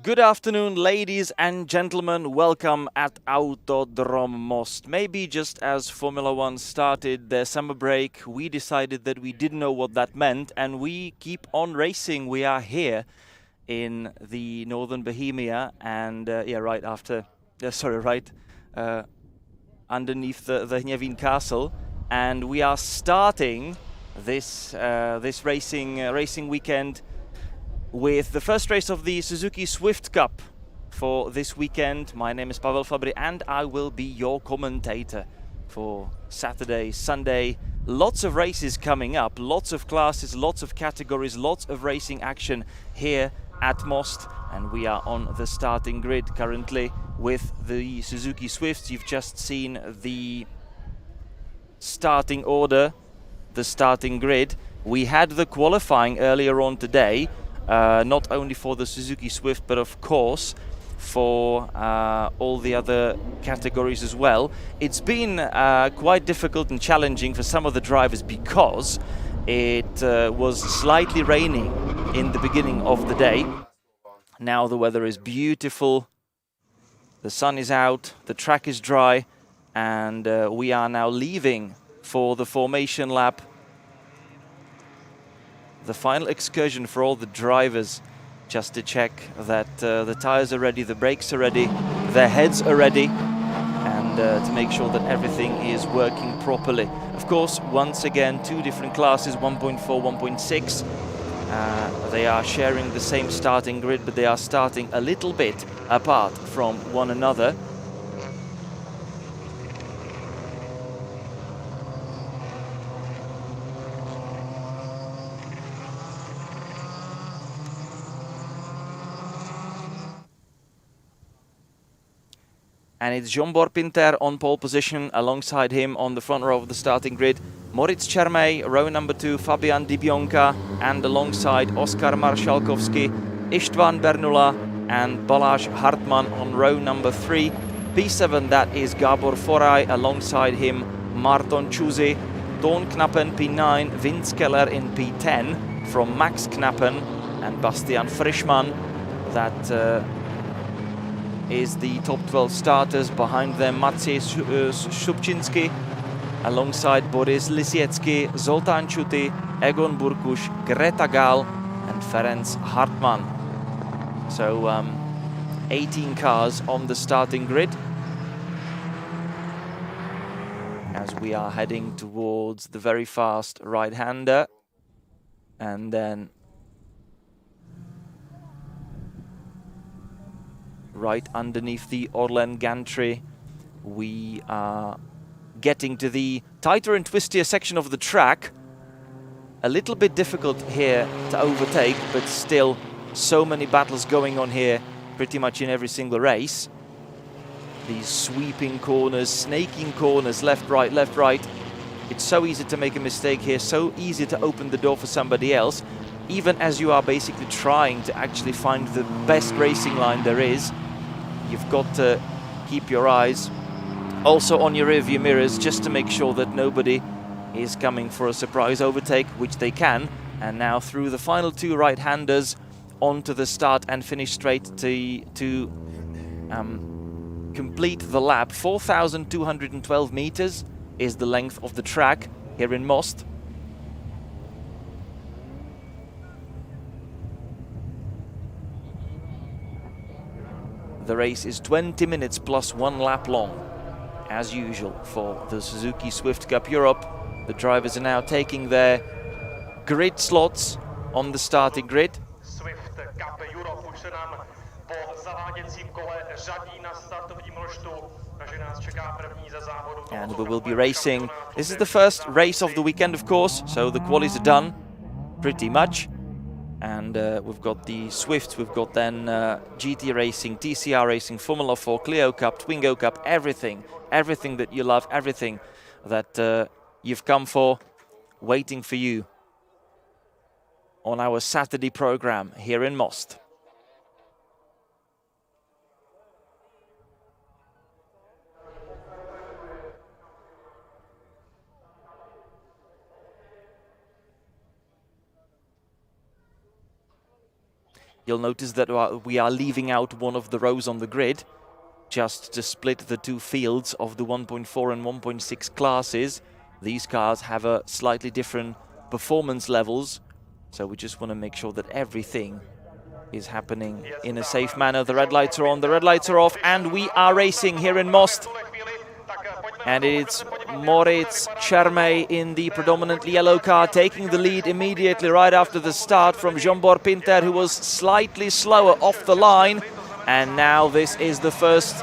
Good afternoon, ladies and gentlemen. Welcome at Autodrom Most. Maybe just as Formula One started their summer break, we decided that we didn't know what that meant, and we keep on racing. We are here in the northern Bohemia, and right underneath the Hněvín Castle, and we are starting this racing weekend with the first race of the Suzuki Swift Cup for this weekend. My name is Pavel Fabry and I will be your commentator for Saturday, Sunday. Lots of races coming up, lots of classes, lots of categories, lots of racing action here at Most, and we are on the starting grid currently with the Suzuki Swifts. You've just seen the starting order, the starting grid. We had the qualifying earlier on today, not only for the Suzuki Swift, but of course for all the other categories as well. It's been quite difficult and challenging for some of the drivers because it was slightly raining in the beginning of the day. Now the weather is beautiful, the sun is out, the track is dry, and we are now leaving for the formation lap. The final excursion for all the drivers, just to check that the tires are ready, the brakes are ready, their heads are ready, and to make sure that everything is working properly. Of course, once again, two different classes, 1.4, 1.6. They are sharing the same starting grid, but they are starting a little bit apart from one another. And it's Jean-Bor Pinter on pole position, alongside him on the front row of the starting grid. Moritz Čermej, row number 2, Fabian Di Bionka, and alongside Oskar Maršalkovský, István Bernula and Balázs Hartmann on row number 3. P7, that is Gábor Foraj, alongside him Marton Čuzy, Don Knappen P9, Vince Keller in P10 from Max Knappen and Bastian Frischmann. That is the top 12 starters. Behind them Maciej Šupčinský, alongside Boris Lisiecki, Zoltán Čuty, Egon Burkuš, Greta Gál and Ferenc Hartmann. So 18 cars on the starting grid as we are heading towards the very fast right-hander, and then right underneath the Orlen gantry we are getting to the tighter and twistier section of the track. A little bit difficult here to overtake, but still so many battles going on here pretty much in every single race. These sweeping corners, snaking corners, left, right, left, right. It's so easy to make a mistake here, so easy to open the door for somebody else, even as you are basically trying to actually find the best racing line there is. You've got to keep your eyes also on your rearview mirrors, just to make sure that nobody is coming for a surprise overtake, which they can. And now through the final two right-handers onto the start and finish straight to complete the lap. 4,212 meters is the length of the track here in Most. The race is 20 minutes plus 1 lap long, as usual for the Suzuki Swift Cup Europe. The drivers are now taking their grid slots on the starting grid. Swift Cup Europe už se nám po zaváděcím kole řadí na startovním ložtu, takže nás čeká první ze závodu. And we will be racing. This is the first race of the weekend, of course, so the qualies are done pretty much. And we've got the Swifts, we've got then GT Racing, TCR Racing, Formula 4, Clio Cup, Twingo Cup, everything that you love, everything that you've come for, waiting for you on our Saturday program here in Most. You'll notice that we are leaving out one of the rows on the grid just to split the two fields of the 1.4 and 1.6 classes. These cars have a slightly different performance levels, so we just want to make sure that everything is happening in a safe manner. The red lights are on, the red lights are off, and we are racing here in Most. And it's Moritz Čermej in the predominantly yellow car, taking the lead immediately right after the start from Zsombor Pinter, who was slightly slower off the line. And now this is the first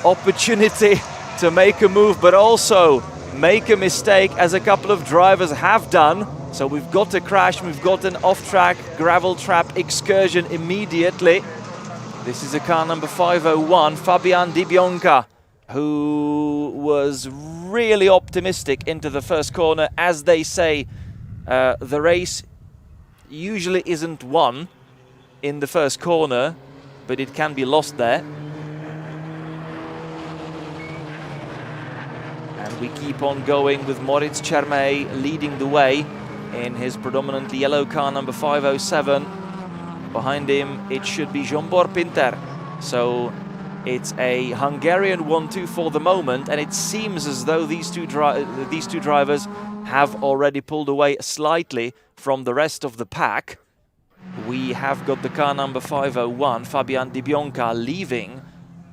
opportunity to make a move, but also make a mistake, as a couple of drivers have done. So we've got a crash, we've got an off-track gravel trap excursion immediately. This is a car number 501, Fabian Di Bionca, who was really optimistic into the first corner. As they say, the race usually isn't won in the first corner, but it can be lost there. And we keep on going with Moritz Čermej leading the way in his predominantly yellow car number 507. Behind him it should be Zsombor Pinter. So it's a Hungarian 1-2 for the moment, and it seems as though these two drivers have already pulled away slightly from the rest of the pack. We have got the car number 501, Fabian Di Bionca, leaving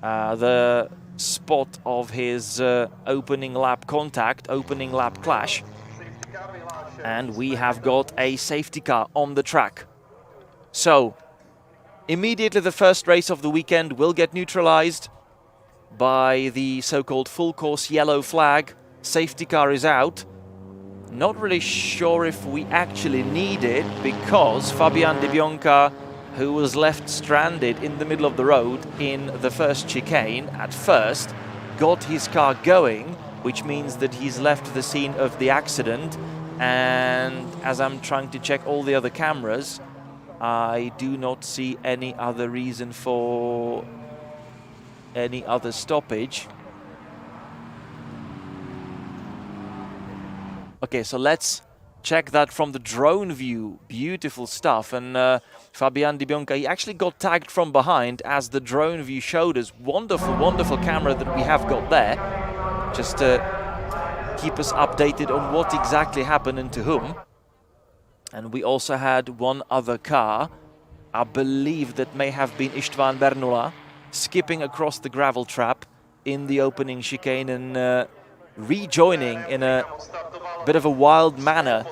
the spot of his opening lap contact, opening lap clash. And we have got a safety car on the track. So immediately the first race of the weekend will get neutralized by the so-called full course yellow flag. Safety car is out. Not really sure if we actually need it, because Fabian Di Bionca, who was left stranded in the middle of the road in the first chicane at first, got his car going, which means that he's left the scene of the accident. And as I'm trying to check all the other cameras, I do not see any other reason for any other stoppage. Okay, so let's check that from the drone view. Beautiful stuff. And Fabian Di Bionca, he actually got tagged from behind, as the drone view showed us. Wonderful, wonderful camera that we have got there, just to keep us updated on what exactly happened and to whom. And we also had one other car, I believe that may have been István Bernula, skipping across the gravel trap in the opening chicane and rejoining in a bit of a wild manner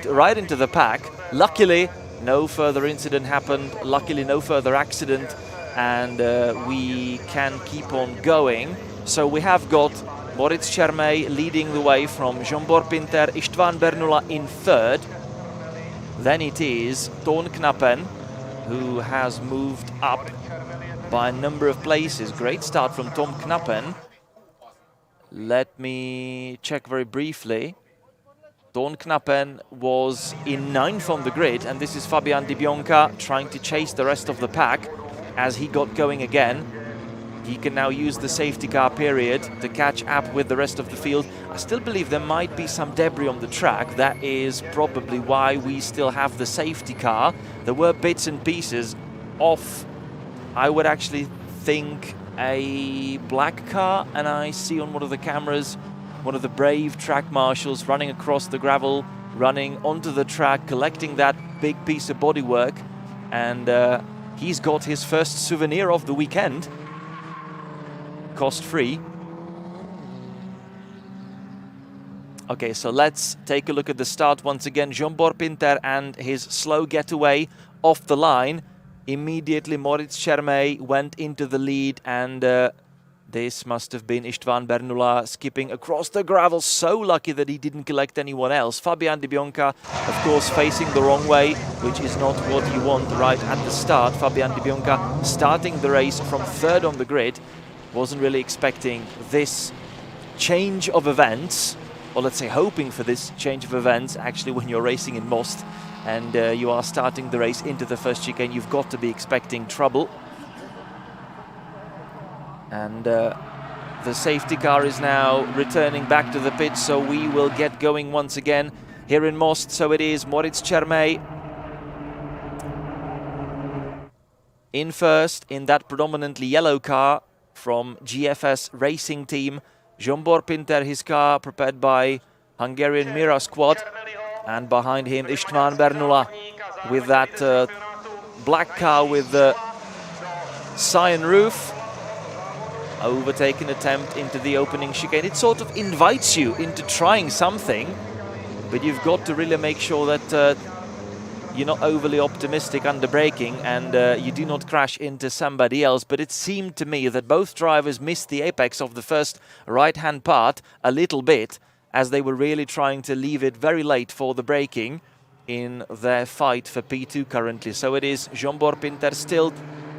right into the pack. Luckily, no further incident happened. Luckily, no further accident. And we can keep on going. So we have got Moritz Čermej leading the way from Zsombor Pinter, István Bernula in third. Then it is Ton Knappen, who has moved up by a number of places. Great start from Tom Knappen. Let me check very briefly. Ton Knappen was in 9th on the grid, and this is Fabian Di Bionca trying to chase the rest of the pack. As he got going again, he can now use the safety car period to catch up with the rest of the field. I still believe there might be some debris on the track. That is probably why we still have the safety car. There were bits and pieces off, I would actually think, a black car, and I see on one of the cameras one of the brave track marshals running across the gravel, running onto the track, collecting that big piece of bodywork, and he's got his first souvenir of the weekend, cost-free. Okay, so let's take a look at the start once again. Zsombor Pinter and his slow getaway off the line. Immediately Moritz Čermej went into the lead, and this must have been István Bernula skipping across the gravel. So lucky that he didn't collect anyone else. Fabian Di Bionca, of course, facing the wrong way, which is not what you want right at the start. Fabian Di Bionca starting the race from third on the grid. Wasn't really expecting this change of events, or let's say hoping for this change of events. Actually, when you're racing in Most and you are starting the race into the first chicane, you've got to be expecting trouble. And the safety car is now returning back to the pit, so we will get going once again here in Most. So it is Moritz Čermej in first in that predominantly yellow car from GFS Racing Team. Zsombor Pinter, his car prepared by Hungarian Mira squad, and behind him István Bernula with that black car with the cyan roof. Overtaking attempt into the opening chicane. It sort of invites you into trying something, but you've got to really make sure that you're not overly optimistic under braking and you do not crash into somebody else. But it seemed to me that both drivers missed the apex of the first right-hand part a little bit, as they were really trying to leave it very late for the braking in their fight for P2 currently. So it is Zsombor Pinter still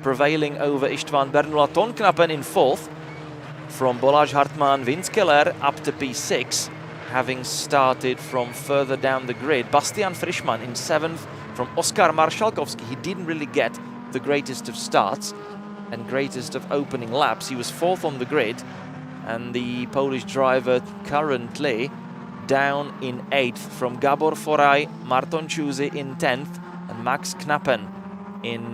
prevailing over István Bernula. Ton Knappen in fourth from Balázs Hartmann. Vince Keller up to P6, having started from further down the grid. Bastian Frischmann in seventh from Oskar Marszalkowski. He didn't really get the greatest of starts and greatest of opening laps. He was fourth on the grid, and the Polish driver currently down in eighth from Gabor Foraj, Marton Csuzy in 10th, and Max Knappen in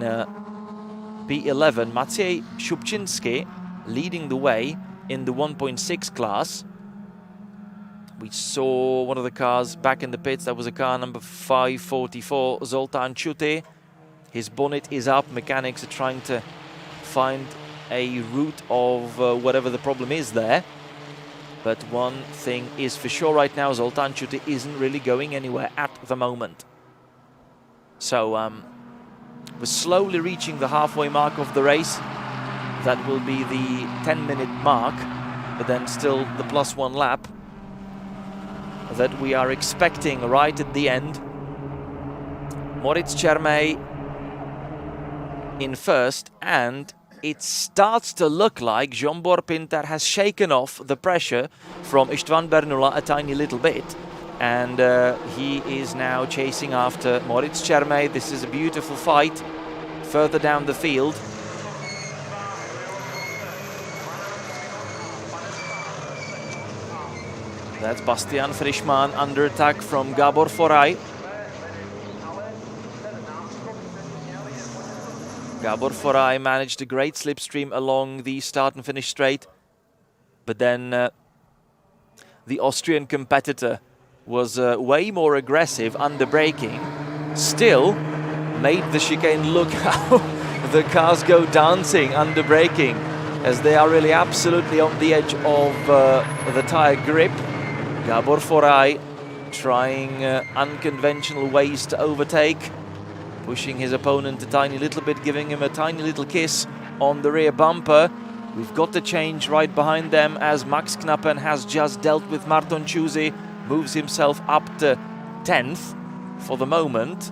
P11. Maciej Szubczynski leading the way in the 1.6 class. We saw one of the cars back in the pits. That was a car number 544, Zoltán Csuty. His bonnet is up. Mechanics are trying to find a route of whatever the problem is there. But one thing is for sure right now, Zoltán Csuty isn't really going anywhere at the moment. So we're slowly reaching the halfway mark of the race. That will be the 10-minute mark, but then still the +1 lap that we are expecting right at the end. Moritz Čermej in first, and it starts to look like Zsombor Pinter has shaken off the pressure from István Bernula a tiny little bit, and he is now chasing after Moritz Čermej. This is a beautiful fight further down the field. That's Bastian Frischmann under attack from Gabor Foraj. Gabor Foraj managed a great slipstream along the start and finish straight, but then the Austrian competitor was way more aggressive under braking. Still made the chicane look how the cars go dancing under braking, as they are really absolutely on the edge of the tire grip. Gabor Foraj trying unconventional ways to overtake, pushing his opponent a tiny little bit, giving him a tiny little kiss on the rear bumper. We've got the change right behind them, as Max Knappen has just dealt with Marton Csuzy, moves himself up to 10th for the moment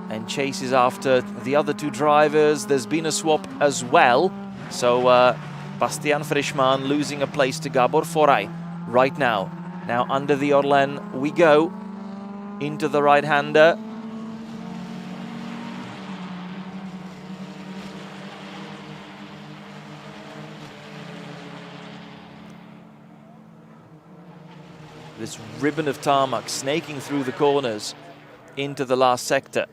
and chases after the other two drivers. There's been a swap as well, so Bastian Frischmann losing a place to Gabor Foraj right now. Now under the Orlen we go, into the right-hander. This ribbon of tarmac snaking through the corners into the last sector.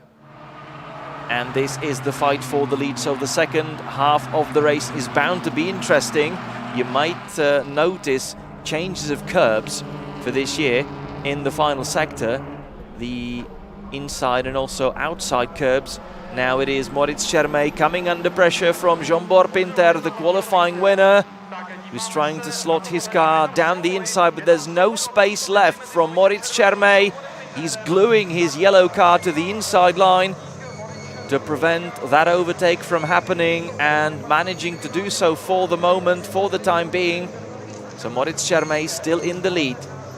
And this is the fight for the lead, so the second half of the race is bound to be interesting. You might notice changes of curbs for this year in the final sector, the inside and also outside curbs. Now it is Moritz Čermej coming under pressure from Zsombor Pinter, the qualifying winner, who's trying to slot his car down the inside, but there's no space left from Moritz Čermej. He's gluing his yellow car to the inside line to prevent that overtake from happening, and managing to do so for the moment, for the time being. So Moritz Čermej still in the lead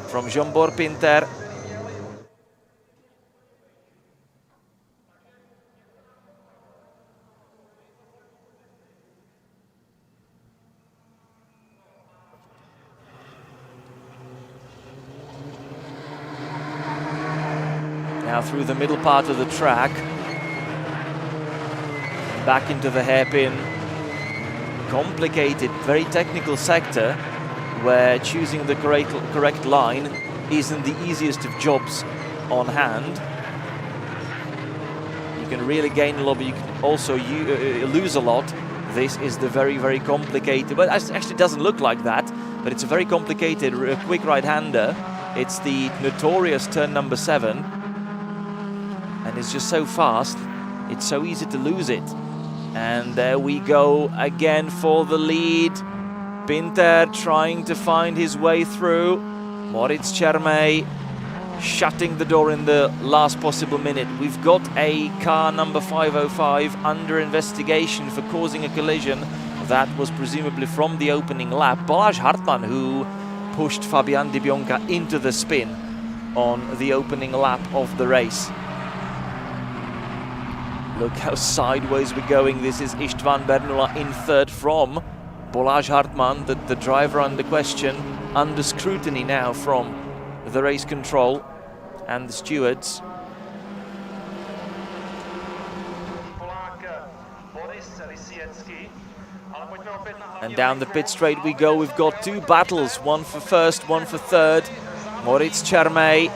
from Zsombor Pinter. Now through the middle part of the track, back into the hairpin. Complicated, very technical sector, where choosing the correct line isn't the easiest of jobs on hand. You can really gain a lot, but you can also lose a lot. This is the very, very complicated, but it actually doesn't look like that, but it's a very complicated quick right-hander. It's the notorious turn number 7, and it's just so fast. It's so easy to lose it. And there we go again for the lead. Pinter trying to find his way through. Moritz Čermej shutting the door in the last possible minute. We've got a car number 505 under investigation for causing a collision. That was presumably from the opening lap. Balázs Hartmann, who pushed Fabian Di Bionca into the spin on the opening lap of the race. Look how sideways we're going. This is István Bernula in third from Balázs Hartmann, the driver under question, under scrutiny now from the race control and the stewards. And down the pit straight we go. We've got two battles, one for first, one for third. Moritz Čermej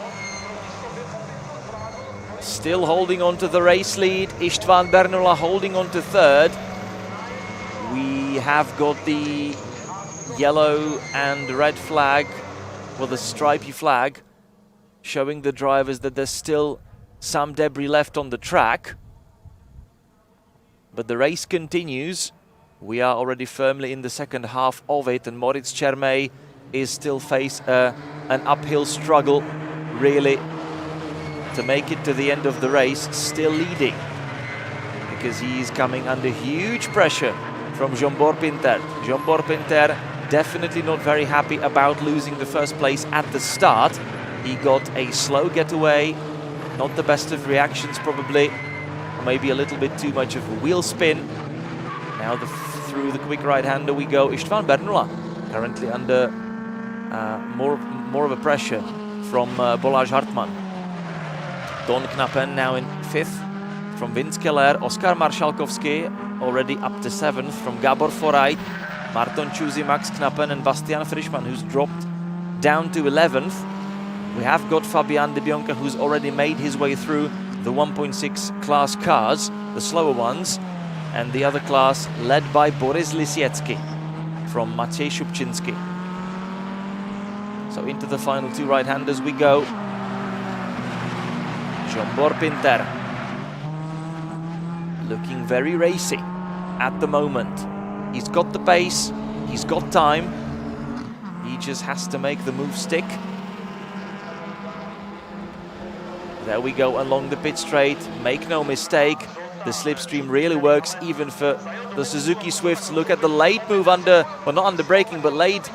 still holding on to the race lead. István Bernula holding on to third. We have got the yellow and red flag, well, the stripy flag, showing the drivers that there's still some debris left on the track. But the race continues. We are already firmly in the second half of it, and Moritz Čermej is still face an uphill struggle, really, to make it to the end of the race, still leading, because he's coming under huge pressure from Zsombor Pinter. Zsombor Pinter definitely not very happy about losing the first place at the start. He got a slow getaway, not the best of reactions probably, or maybe a little bit too much of a wheel spin. Now through the quick right-hander we go. István Bernula currently under more of a pressure from Balázs Hartmann. Don Knappen now in 5th from Vince Keller. Oskar Marszalkowski already up to 7th from Gabor Forajt, Marton Čuzy, Max Knappen and Bastian Frischmann, who's dropped down to 11th. We have got Fabian Di Bionca, who's already made his way through the 1.6 class cars, the slower ones, and the other class led by Boris Lisiecki from Maciej Szubczynski. So into the final two right-handers we go. Zsombor Pinter looking very racy at the moment. He's got the pace, he's got time, he just has to make the move stick. There we go along the pit straight. Make no mistake, the slipstream really works even for the Suzuki Swifts. Look at the late move under, well, not under braking, but late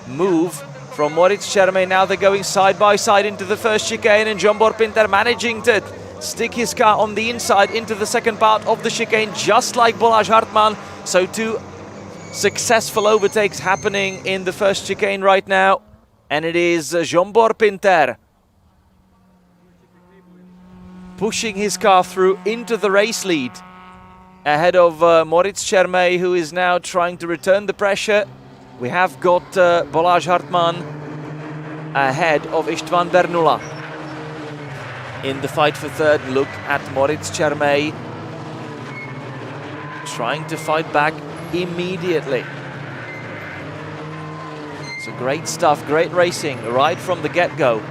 move from Moritz Čermej. Now they're going side by side into the first chicane, and Zsombor Pinter managing to stick his car on the inside into the second part of the chicane, just like Balázs Hartmann. So two successful overtakes happening in the first chicane right now, and it is Zsombor Pinter pushing his car through into the race lead ahead of Moritz Čermej, who is now trying to return the pressure. We have got Balázs Hartmann ahead of István Bernula in the fight for third. Look at Moritz Čermej trying to fight back immediately. So great stuff, great racing right from the get-go.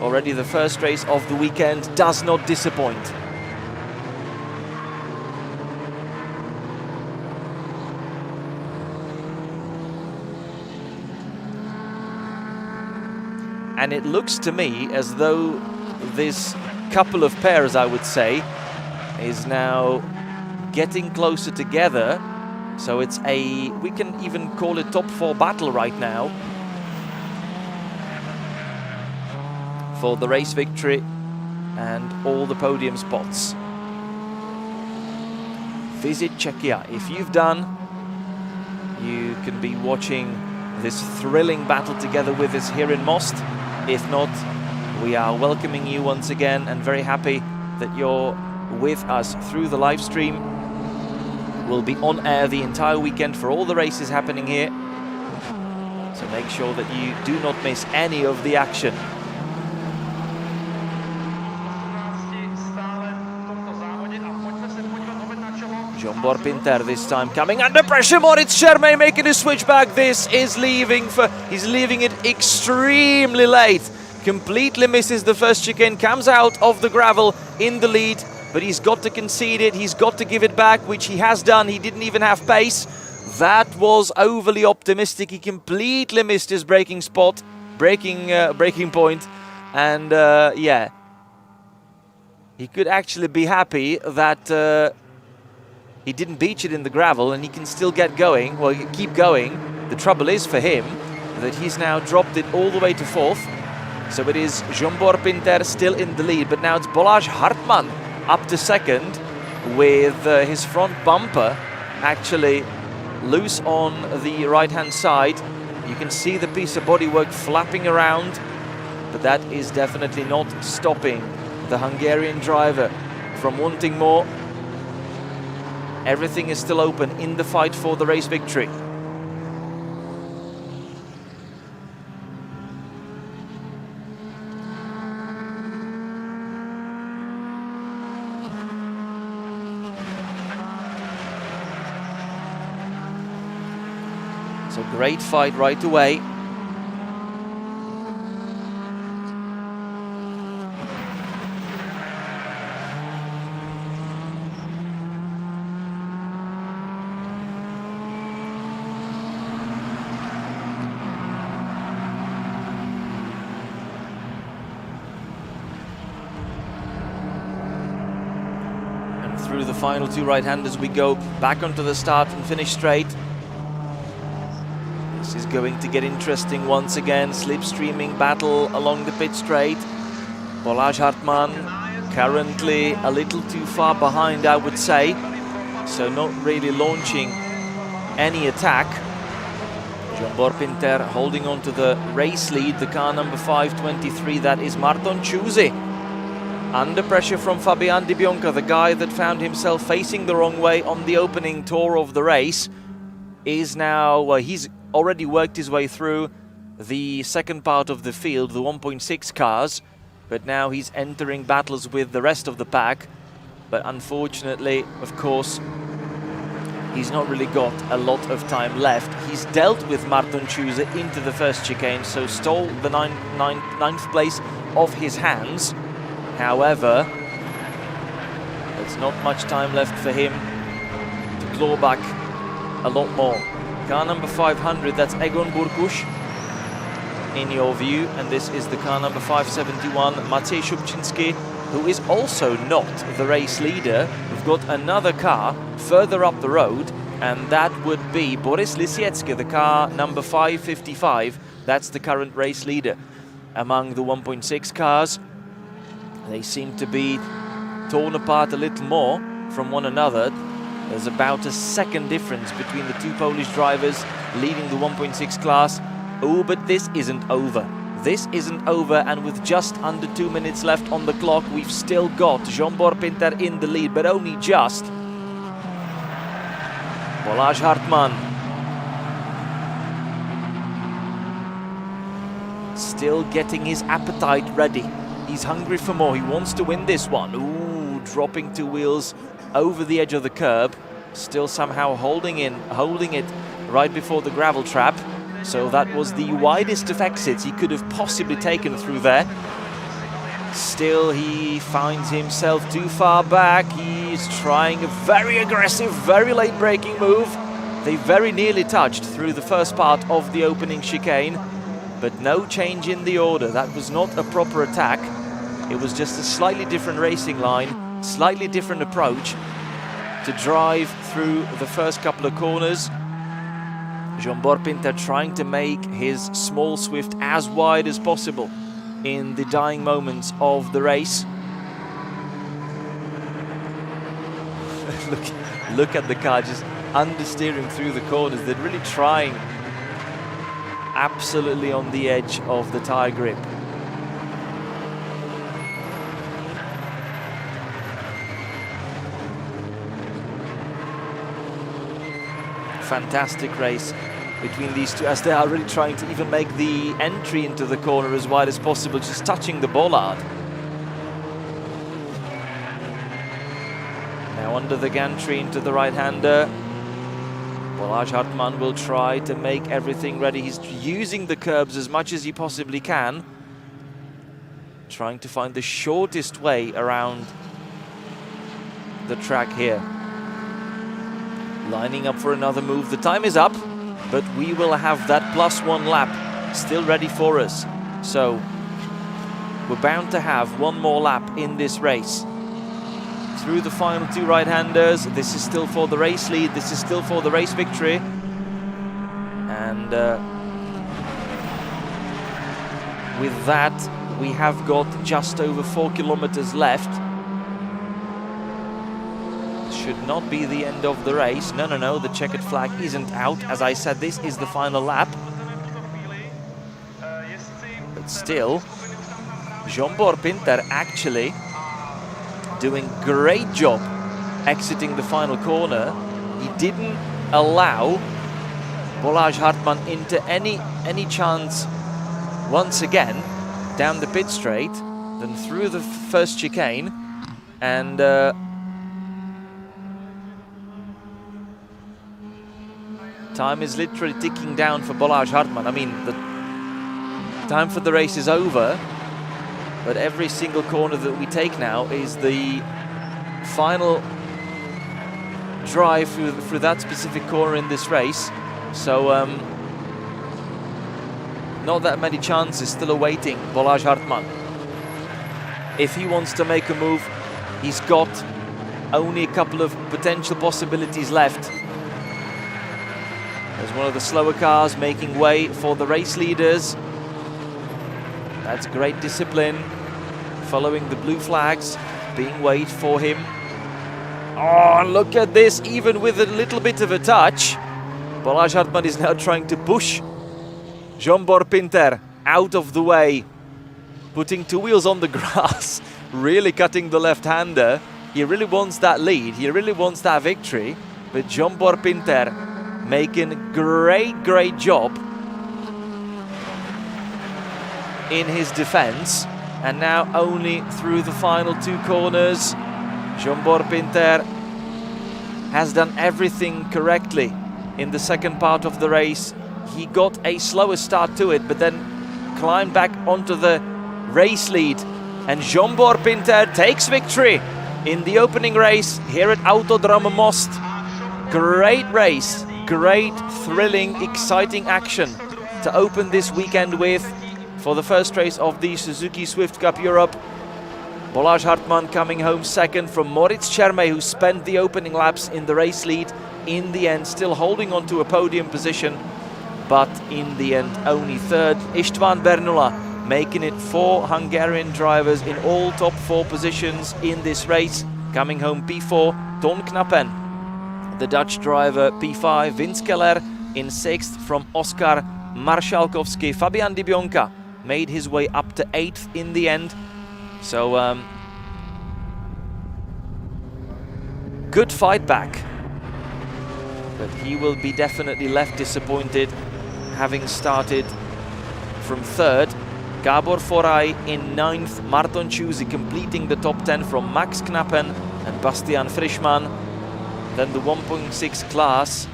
Already the first race of the weekend does not disappoint. And it looks to me as though this couple of pairs, I would say, is now getting closer together. So it's a, we can even call it top 4 battle right now for the race victory and all the podium spots. Visit Czechia. If you've done, you can be watching this thrilling battle together with us here in Most. If not, we are welcoming you once again and very happy that you're with us through the live stream. We'll be on air the entire weekend for all the races happening here. So make sure that you do not miss any of the action. Jean-Bor Pinter this time coming under pressure. Moritz Schermay making a switch back. This is he's leaving it extremely late. Completely misses the first chicane, comes out of the gravel in the lead, but he's got to concede it. He's got to give it back, which he has done. He didn't even have pace. That was overly optimistic. He completely missed his braking spot, braking point, and yeah, he could actually be happy that he didn't beach it in the gravel and he can still get going. Well, keep going. The trouble is for him that he's now dropped it all the way to 4th. So it is Jean-Bor Pinter still in the lead, but now it's Balázs Hartmann up to 2nd with his front bumper actually loose on the right-hand side. You can see the piece of bodywork flapping around, but that is definitely not stopping the Hungarian driver from wanting more. Everything is still open in the fight for the race victory. So great fight right away. Through the final 2 right-handers we go back onto the start and finish straight. This is going to get interesting once again. Slipstreaming battle along the pit straight. Balázs Hartmann currently a little too far behind, I would say, so not really launching any attack. Jean-Bor Pinter holding on to the race lead, the car number 523, that is Marton Ciusi. Under pressure from Fabian Di Bianca, the guy that found himself facing the wrong way on the opening tour of the race, is now, he's already worked his way through the second part of the field, the 1.6 cars, but now he's entering battles with the rest of the pack. But unfortunately, of course, he's not really got a lot of time left. He's dealt with Marton Ciusi into the first chicane, so stole the ninth place off his hands. However, there's not much time left for him to claw back a lot more. Car number 500, that's Egon Burkush in your view, and this is the car number 571, Maciej Szubczynski, who is also not the race leader. We've got another car further up the road, and that would be Boris Lisiecki, the car number 555. That's the current race leader among the 1.6 cars. They seem to be torn apart a little more from one another. There's about a second difference between the 2 Polish drivers leading the 1.6 class. Oh, but this isn't over. This isn't over, and with just under 2 minutes left on the clock, we've still got Jean-Bor Pinter in the lead, but only just. Balázs Hartmann still getting his appetite ready. He's hungry for more. He wants to win this one. Ooh, dropping 2 wheels over the edge of the curb. Still somehow holding it right before the gravel trap. So that was the widest of exits he could have possibly taken through there. Still, he finds himself too far back. He's trying a very aggressive, very late braking move. They very nearly touched through the first part of the opening chicane, but no change in the order. That was not a proper attack. It was just a slightly different racing line, slightly different approach to drive through the first couple of corners. Jean-Bor Pinter trying to make his small Swift as wide as possible in the dying moments of the race. look at the car just understeering through the corners. They're really trying, absolutely on the edge of the tire grip. Fantastic race between these two, as they are really trying to even make the entry into the corner as wide as possible, just touching the bollard. Now Now under the gantry into the right-hander. Balázs Hartmann will try to make everything ready. He's using the curbs as much as he possibly can. Trying to find the shortest way around the track here. Lining up for another move. The time is up, but we will have that +1 lap still ready for us. So we're bound to have one more lap in this race. Through the final two right-handers. This is still for the race lead. This is still for the race victory. And with that, we have got just over 4 kilometers left. Should not be the end of the race. No, no, no, the checkered flag isn't out. As I said, this is the final lap. But still, Zsombor Pinter actually doing great job exiting the final corner. He didn't allow Balázs Hartmann into any chance once again down the pit straight, then through the first chicane, and time is literally ticking down for Balázs Hartmann. I mean, the time for the race is over, but every single corner that we take now is the final drive through that specific corner in this race. So not that many chances still awaiting Balázs Hartmann. If he wants to make a move, he's got only a couple of potential possibilities left. There's one of the slower cars making way for the race leaders. That's great discipline, following the blue flags, being waited for him. Oh, look at this, even with a little bit of a touch. Balázs Hartmann is now trying to push Zsombor Pinter out of the way, putting two wheels on the grass, really cutting the left-hander. He really wants that lead, he really wants that victory, but Zsombor Pinter making a great job in his defense. And now only through the final two corners, Zsombor Pinter has done everything correctly in the second part of the race. He got a slower start to it, but then climbed back onto the race lead. And Zsombor Pinter takes victory in the opening race here at Autodromo Most. Great race, great, thrilling, exciting action to open this weekend with. For the first race of the Suzuki Swift Cup Europe, Balázs Hartmann coming home second from Moritz Csermely, who spent the opening laps in the race lead. In the end, still holding on to a podium position, but in the end, only third. István Bernula making it 4 Hungarian drivers in all top 4 positions in this race. Coming home P4, Ton Knappen, the Dutch driver P5, Vince Keller in 6th from Oskar Marszalkowski. Fabian Di Bionca made his way up to 8th in the end. So good fight back, but he will be definitely left disappointed having started from 3rd. Gábor Foraj in 9th, Marton Csuzy completing the top 10 from Max Knappen and Bastian Frischmann. Then the 1.6 class,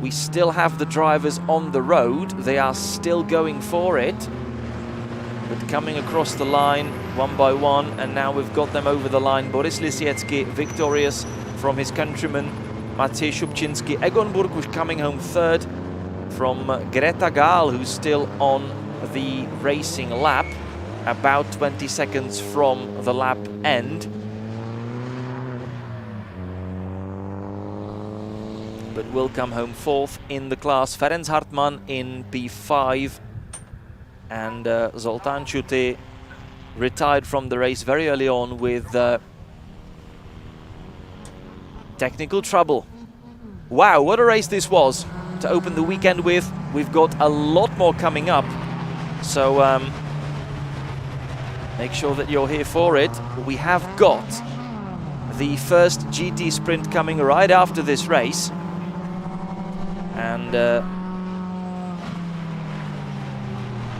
we still have the drivers on the road. They are still going for it, but coming across the line one by one, and now we've got them over the line. Boris Lisiecki victorious from his countryman Maciej Szubczynski. Egon Burkusz coming home 3rd from Greta Gaal, who's still on the racing lap, about 20 seconds from the lap end. But will come home 4th in the class. Ferenc Hartmann in P5, and Zoltán Csúti retired from the race very early on with technical trouble. Wow, what a race this was to open the weekend with. We've got a lot more coming up, so make sure that you're here for it. We have got the first GT sprint coming right after this race, and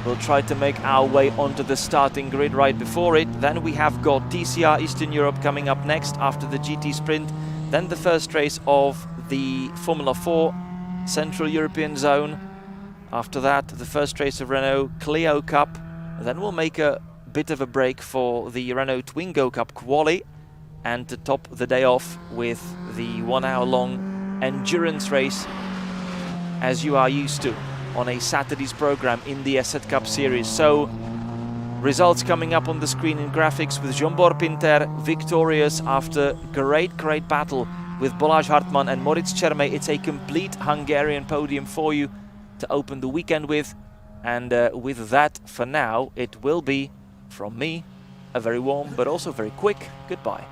We'll try to make our way onto the starting grid right before it. Then we have got TCR Eastern Europe coming up next after the GT Sprint. Then the first race of the Formula 4 Central European Zone. After that, the first race of Renault Clio Cup. Then we'll make a bit of a break for the Renault Twingo Cup Quali, and to top the day off with the 1 hour long endurance race, as you are used to on a Saturday's program in the ESETCup series. So results coming up on the screen in graphics with Zsombor Pinter victorious after great battle with Balázs Hartmann and Moritz Csermay. It's a complete Hungarian podium for you to open the weekend with. And with that, for now, it will be, from me, a very warm but also very quick goodbye.